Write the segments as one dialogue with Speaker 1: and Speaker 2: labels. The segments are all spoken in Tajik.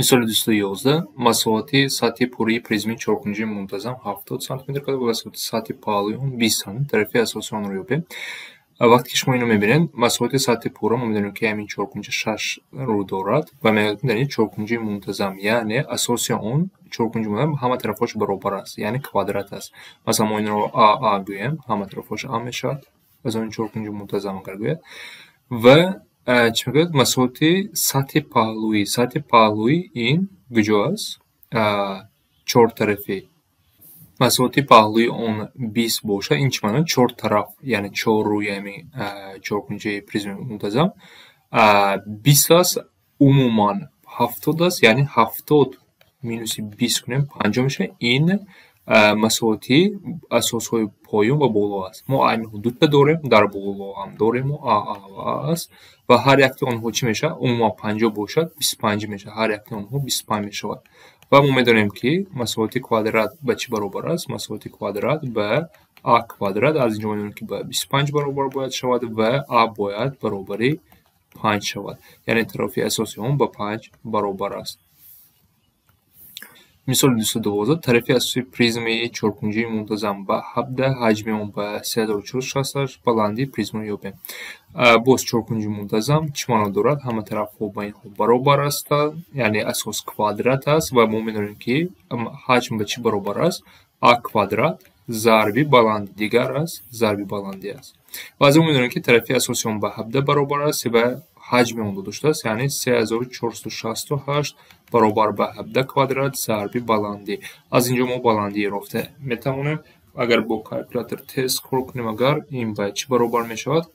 Speaker 1: مثال 211 مساحت سطح پوره پریزم چهارکنجی منتظم 70 سانتی متر و مساحت سطح پهلوی اون 20 سانتی طرف اساسی آن رو یابیم. وقتی که شما اینو میبینید مساحت سطح پوره ما میدونیم که همین چهارکنجه 6 رو دارد و میدونید چهارکنجه منتظم یعنی اساسی اون چهارکنجه منتظم همه طرفاش برابر است یعنی کوادرات است. مثلا ما این رو آ گوییم همه طرفاش آ میشد از اون چهارکنجه منتظم اگر گوید و چی میگوید مساحت سطح پهلوی این کجاست چهار طرفی مساحت پهلوی اون 20 باشه این چی معنی چهار طرف یعنی چهار روی همین چهارکنجه پریزم منتظم 20 است عموما 70 است یعنی 70 مینوس 20 کنیم 5 میشه این مساحت اساس‌های پایین و بالا است. ما این حدود داریم در بالا هم داریم و است و هر یک آنها چی میشه عموما 50 باشد 25 میشه هر یک آنها 25 میشه و ما میدونیم که مساحت کوادرات به چی برابر است مساحت کوادرات به a کوادرات از اینجا میدونیم که به 25 برابر باید شود و a باید برابر 5 شود یعنی طرف اساسی اون به 5 برابر است. مثال 212 طرف اساسی پریزم چهارکنجه منتظم با 17 حجم اون با 3460 بلندی پریزم رو یابیم. باز چهارکنجه منتظم چی معنی دارد همه طرف ها با این برابر است یعنی اساس کوادرات است و ما میدونیم که حجم به چی برابر است a کوادرات ضرب بلندی دیگر است ضرب بلندی است و از اون میدونیم که طرف اساسی اون با 17 برابر است و حجم اون داشته است یعنی 3468 برابر به 17 کوادرات ضرب بلندی از اینجا ما بلندی رفته میتونیم اگر با کالکولاتور تست کنیم اگر این به چی برابر میشود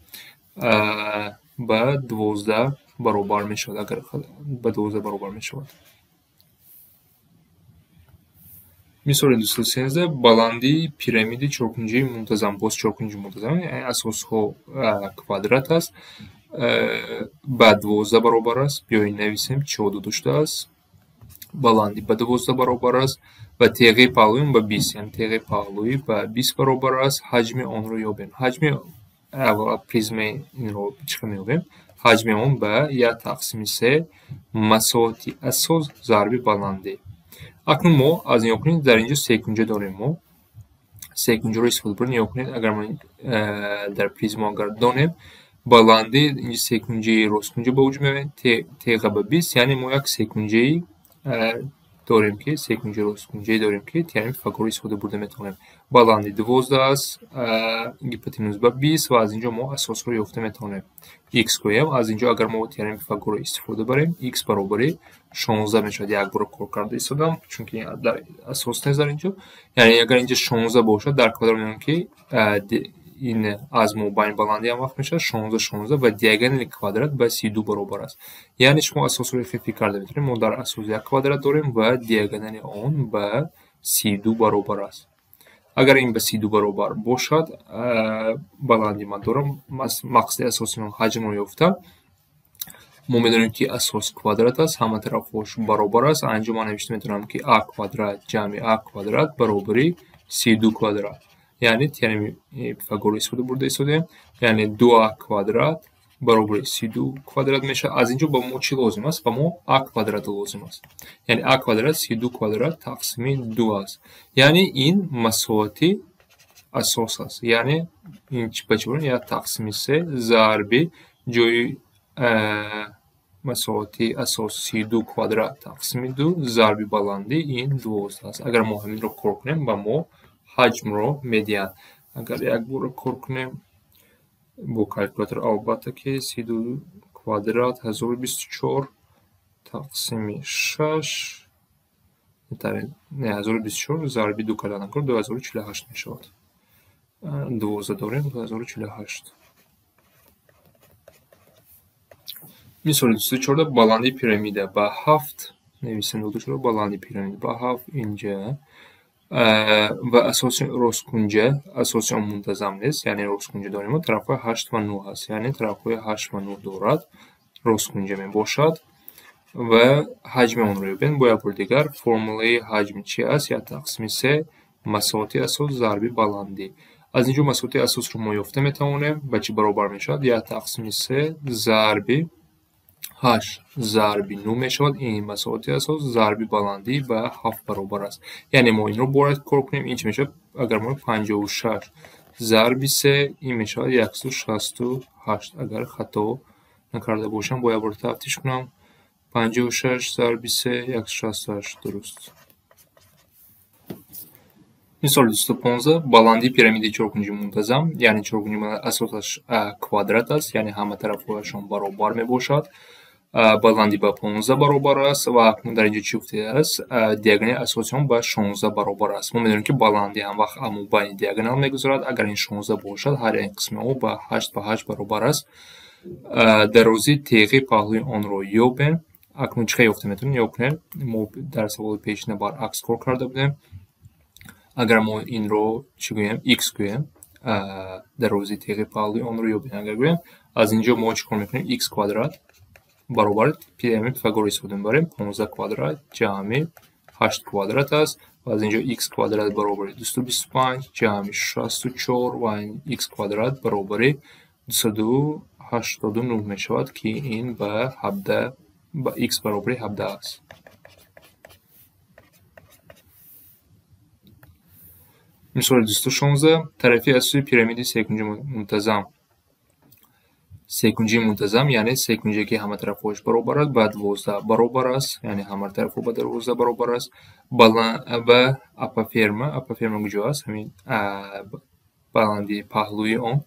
Speaker 1: به 12 برابر میشود اگر به 12 برابر میشود. مثال 213 بلندی پیرامید چهارکنجه منتظم باز چهارکنجه منتظم یعنی اساس ها کوادرات است به 12 برابر است بیایید نویسیم 14 داشته است بلندی به 12 برابر است و تیغه پهلوی به 20 یعنی تیغه پهلوی به 20 برابر است حجم آن رو یابیم حجم پریزم این رو چقدر میابیم حجم اون به 1 تقسیم 3 مساحت اساس ضرب بلندی. اکنون ما از نیا کنید در اینجا سه‌کنجه داریم ما سه‌کنجه رو استفاده کنید نیا کنید اگر ما در پریزم اگر دانیم بلندی اینجا سه‌کنجه راست‌کنجه به وجود میاد تیغه به 20 یعنی ما یک سه‌کنجه داریم که سه‌کنجه راست‌کنجه داریم که یعنی فیثاگوری استفاده برده میتونیم بلندی 12 است هیپوتنوز به 20 و از اینجا ما اساس رو یافته میتونیم x گویم از اینجا اگر ما تیرم فیثاگوری استفاده بریم x برابر 16 میشود یک بار کار کرده استفاده چون که در اساس نیست در اینجا یعنی اگر اینجا 16 باشد در کادر میگم که این از ما بین بلندی هم وقت میشه 16 و دیاگونال کوادرات به 32 برابر است یعنی شما اساس رو فکر کرده میتونیم ما در اساس یک کوادرات داریم و دیاگونال اون به 32 برابر است اگر این به 32 برابر باشد بلندی من دارم مقصد اساسی من حجم رو یافتم ما میدونیم که اساس کوادرات است همه طرفاش برابر است اینجا من نوشته میتونم که a کوادرات جمع a کوادرات برابر 32 کوادرات یعنی تیرم فیثاگوری استفاده برده استفاده یعنی 2a کوادرات برابر 32 کوادرات میشه از اینجا با ما چی لازم است با ما a کوادرات لازم است یعنی a کوادرات 32 کوادرات تقسیم 2 است یعنی این مساحت اساس است یعنی این چی بچه برون یا تقسیم 3 ضرب جای مساحت اساس 32 کوادرات تقسیم 2 ضرب بلندی این 12 است اگر ما همین رو کار کنیم با ما حجم رو میدین اگر یک بار کار کنیم با کالکولاتور البته که 32 کوادرات 1024 تقسیم 6 نه 1024 ضرب 2 کردن کار 2048 میشود 12 داریم 2048 مثال 214 بلندی پیرامیده با 7 نویسیم 214 بلندی پیرامیده با 7 اینجا و اساس راست‌کنجه اساس آن منتظم نیست یعنی راست‌کنجه داریم و طرف‌های 8 و 9 هست یعنی طرف‌های 8 و 9 دارد راست‌کنجه می باشد و حجم اون رو ببین با یک بار دیگر فرموله حجم چی است یا تقسیم 3 مساحت اساس ضرب بلندی از اینجا مساحت اساس رو ما یافته میتونیم به چی برابر میشود یا تقسیم 3 ضرب 8 зарби 9 мешавад. Ин масоати асос зарби баландӣ ба 7 баробар аст. Яъне мо инро бояд кор кунем. Ин чӣ мешавад? Агар мо 56 зарби 3 ин мешавад 168. Агар хато накарда бошам бояд бор тафтиш кунам. 56 зарби 3 168 дуруст. Мисоли 215 баландии пирамиди чоркунҷи мунтазам, яъне чоркунҷи асосаш квадрат аст, яъне ҳама тарафҳояшон баробар мебошад. Баландӣ ба 15 баробар аст ва акнун дар инҷо чӣ гуфтааст аст? Диагонали асоси он ба 16 баробар аст. Мо медонем ки баландӣ ҳамвақт аму байни диагонал мегузарад. Агар ин 16 бошад, ҳар як қисми он ба 8 ба 8 баробар аст. Дарозии теғи паҳлӯи онро ёбем. Акнун чӣ хел ёфта метавонем? Ёбем. Мо дар саволи пешина баръакс кор карда будем. Агар мо инро чӣ гӯем? X гӯем. Дарозии теғи паҳлӯи онро ёбем. Агар гӯем, аз инҷо мо чӣ кор мекунем? X квадрат баробар пирамиди Пифагора истифода мебарем. 15 квадрат ҷамъи 8 квадрат аст. Ва аз инҷо x квадрат баробари 225 ҷамъи 64 ва x квадрат баробари 289 мешавад, ки ин ба 17 ба x баробари 17 аст. Мисоли 216 тарафи асосии пирамиди секунҷи мунтазам. Секунҷи мунтазам яъне секунҷе ки ҳама тарафҳояш баробар аст ба 12 баробар аст, яъне ҳама тарафҳо ба 12 баробар аст. Ба апоферма куҷо аст? Ҳамин баландии паҳлӯи он.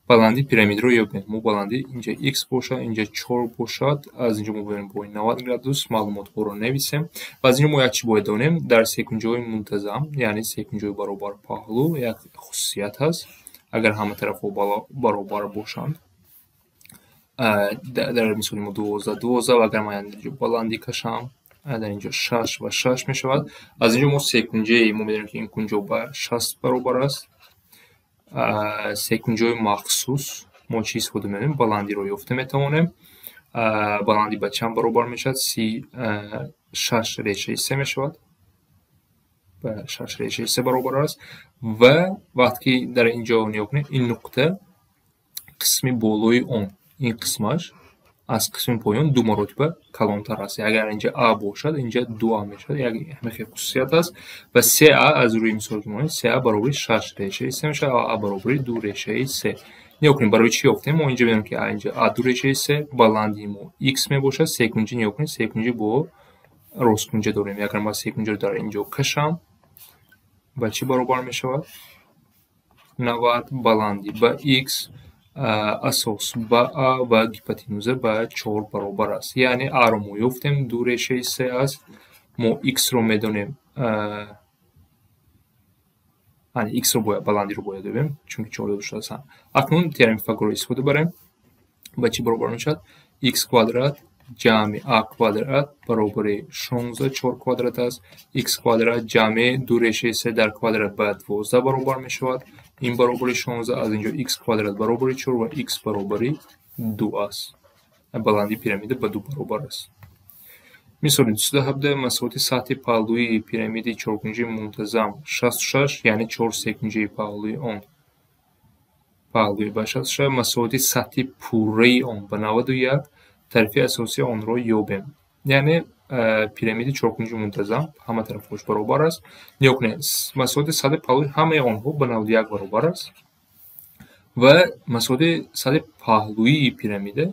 Speaker 1: Баландии пирамидро ёбем. Мо баландӣ инҷа x бошад, инҷа 4 бошад. Аз инҷо мо боем бо 90 градус маълумотҳоро нависем. Ва аз инҷо мо як чӣ бояд донем? Дар секунҷаҳои мунтазам, яъне секунҷаҳои баробар паҳлӯ, як хусусият ҳаст. Агар ҳама тарафҳо баробар бошанд, дар мисоли мо 12 ва агар ман инҷо баландӣ кашам, дар инҷо 6 ва 6 мешавад. Аз инҷо мо секунҷаи мо медонем ки ин кунҷо ба 60 баробар аст. Секунҷаҳои махсус мо чӣ истифода мебарем? Баландиро ёфта метавонем. Баландӣ ба чанд баробар мешавад? 6.3 мешавад. Ба 6.3 баробар аст. Ва вақте ки дар инҷо нигоҳ кунем, ин нуқта қисми болои он, ин қисмаш аз қисми поён 2 маротиба калонтар аст. Агар инҷа a бошад, инҷа 2a мешавад. Як ҳамин хусусият аст. Ва 3a аз рӯи мисол ки монем, 3a баробари 6.3 мешавад, a баробари 2.3. нигоҳ кунем, барои чӣ ёфтем? Мо инҷа медонем ки инҷа a 2.3, баландии мо x мебошад. Секунҷи нигоҳ кунем, секунҷи бо росткунҷа дорем. Агар ман секунҷаро дар инҷо кашам, ба чӣ баробар мешавад? 90. Баландӣ ба x, асос ба a ва гипотенуза ба 4 баробар аст. Яъне a ро мо ёфтем 2.3 аст. Мо x ро медонем, x ро бояд баландиро бояд ёбем, чунки 4 дода шудааст. Акнун теореми Пифагора истифода барем. Ба чӣ баробар мешавад? x квадрат ҷамъи a квадрат баробари 16 4 квадрат аст. x квадрат ҷамъи 2.3 дар квадрат ба 12 баробар мешавад. Ин баробари 16. Аз инҷо x квадрат баробари 4 ва x баробари 2 аст. Баландии пирамида ба 2 баробар аст. Мисоли 217 масоати сатҳи паҳлӯи пирамиди чоркунҷи мунтазам 66, яъне 4 секунҷаи паҳлӯи он. Паҳлӯи ба 66 масоати сатҳи пурраи он ба 91. Тарафи асосии онро ёбем. Яъне пирамиди чоркунҷи мунтазам ҳама тарафҳош баробар аст. нигоҳ кунед, масоати сатҳи паҳлӯи ҳамаи онҳо ба 91 баробар аст. Ва масоати сатҳи паҳлӯии пирамида,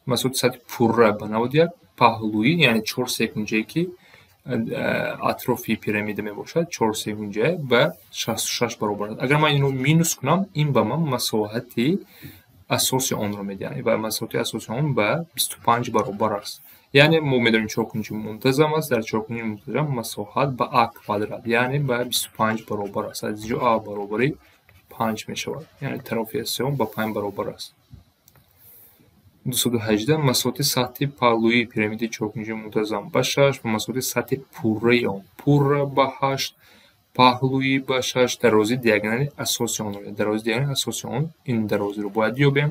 Speaker 1: масоати сатҳи пурра ба 91, паҳлӯи яъне 4 секунҷае ки атрофи пирамида мебошад, 4 секунҷае ба 66 баробар аст. Агар ман инро минус кунам, ин ба ман масоҳати асоси онро медиҳад ва масоати асоси он ба 25 баробар аст. Яъне мо медонем чоркунҷи мунтазам аст. Дар чоркунҷи мунтазам масоҳат ба a квадрат, яъне ба 25 баробар аст. аз инҷо a баробари 5 мешавад, яъне тарафи асоси он ба 5 баробар аст. 218 масоати сатҳи паҳлӯи пирамиди чоркунҷи мунтазам ба 6 ва масоати сатҳи пурраи он, пурра ба 8, паҳлӯи ба 6, дарози диагонали асоси онро, дарози диагонали асоси он, ин дарозиро бояд ёбем.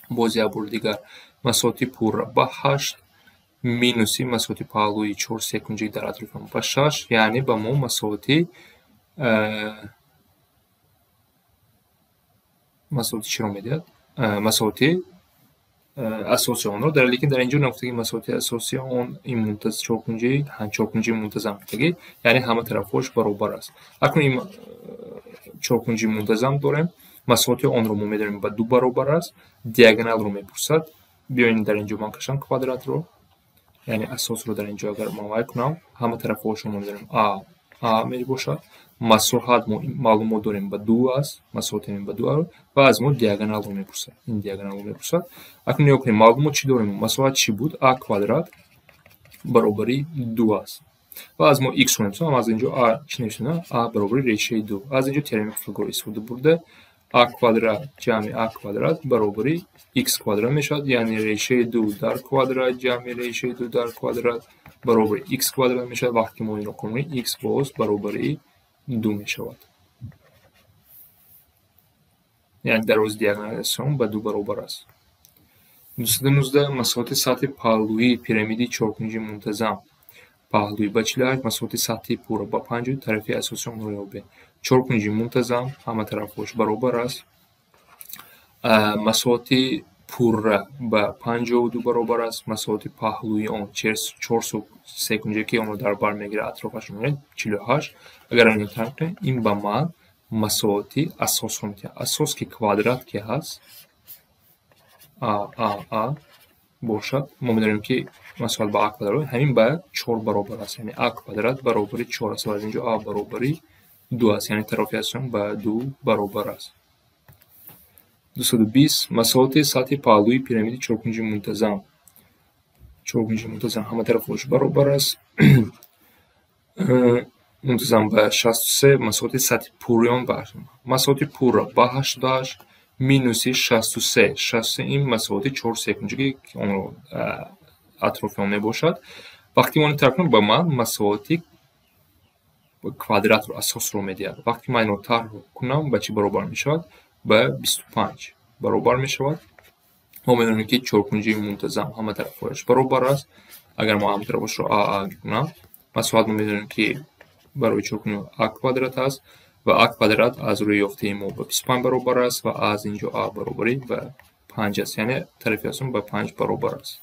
Speaker 1: Боз як бор дигар масоати пурра ба 8 минуси масоати паҳлӯи 4 секунҷаи дар атрофи он ба 6, яъне ба мо масоати чиро медиҳад? Масоати اساسیون رو داره، لیکن در اینجا نقطه مساوات اساسیون این چارپنجه منتظم بودگی، یعنی همه طرفش برابر است. اکنون این چارپنجه منتظم داریم، مساوات آن رو ما می‌داریم با 2 برابر است، دیاگونال رو می‌پرسد. بیاین در اینجا من کشم کوادرات رو، یعنی اساس رو در اینجا اگر من کنم همه طرفش رو می‌داریم آ می باشد. مساحت ما معلومات داریم با 2 است، مساحت این با 2 و از ما دیاگونال رو می‌پرسد. این دیاگونال رو می‌پرسد. اکنون نگاه کنیم معلومات چی داریم؟ مساحت چی بود؟ آ کوادرات برابری 2 است. و از ما x رو می‌پرسیم. از اینجا آ چی نوشتیم؟ آ برابری ریشه 2. از اینجا ترم فیثاغورس استفاده برده. آ کوادرات جمع آ کوادرات برابری x کوادرات میشد، یعنی ریشه 2 در کوادرات جمع ریشه 2 در کوادرات برابر x کوادرات میشود. وقتی ما این رو کنیم x باز برابری 2 میشود، یعنی در روز دیاگونالیزاسیون با 2 برابر است. 219 مساوات سطح پهلوی پیرامیدی چارپنجه منتظم. پهلوی با 48 مساوات سطح پورا با 5 طرفی اساسی اون رو یابید. چارپنجه منتظم همه طرفش برابر است. مساوات پورا با 52 برابر است. مساوات پهلوی آن 403 که اون رو در بر میگیره اطرافش میگیره 48. اگر این طرف این با من مساوات اساس رو میده. اساس که کوادرات که هست آ باشد، ما می‌دانیم که مساوات با آ کوادرات همین با 4 برابر است، یعنی آ کوادرات برابری 4 است و از اینجا آ برابری 2 است، یعنی طرفی اساسیون با 2 برابر است. 220 مساوات سطح پهلوی پیرامید چارپنجه منتظم. چارپنجه منتظم همه طرفش برابر است. منتظم با 63 مساوات سطح پوریان برابر. مساوات پورا با 88 مینوس 63. 63 این مساوات 4 سومینجی که اون رو اطراف اون میباشد. وقتی ما طرح کنیم با من مساوات کوادرات رو اساس رو میدهد. وقتی من رو طرح کنم با چی برابر میشود؟ با 25 برابر میشود. ما میدونیم که چارپنجه منتظم همه طرفش برابر است. اگر ما همه طرفش رو آ کنم، مساوات ما میدونیم که برای چارپنجه آ کوادرات است و آ کوادرات از روی یافته ما با 25 برابر است و از اینجا آ برابری با 5 است، یعنی طرفی اساسیون با 5 برابر است.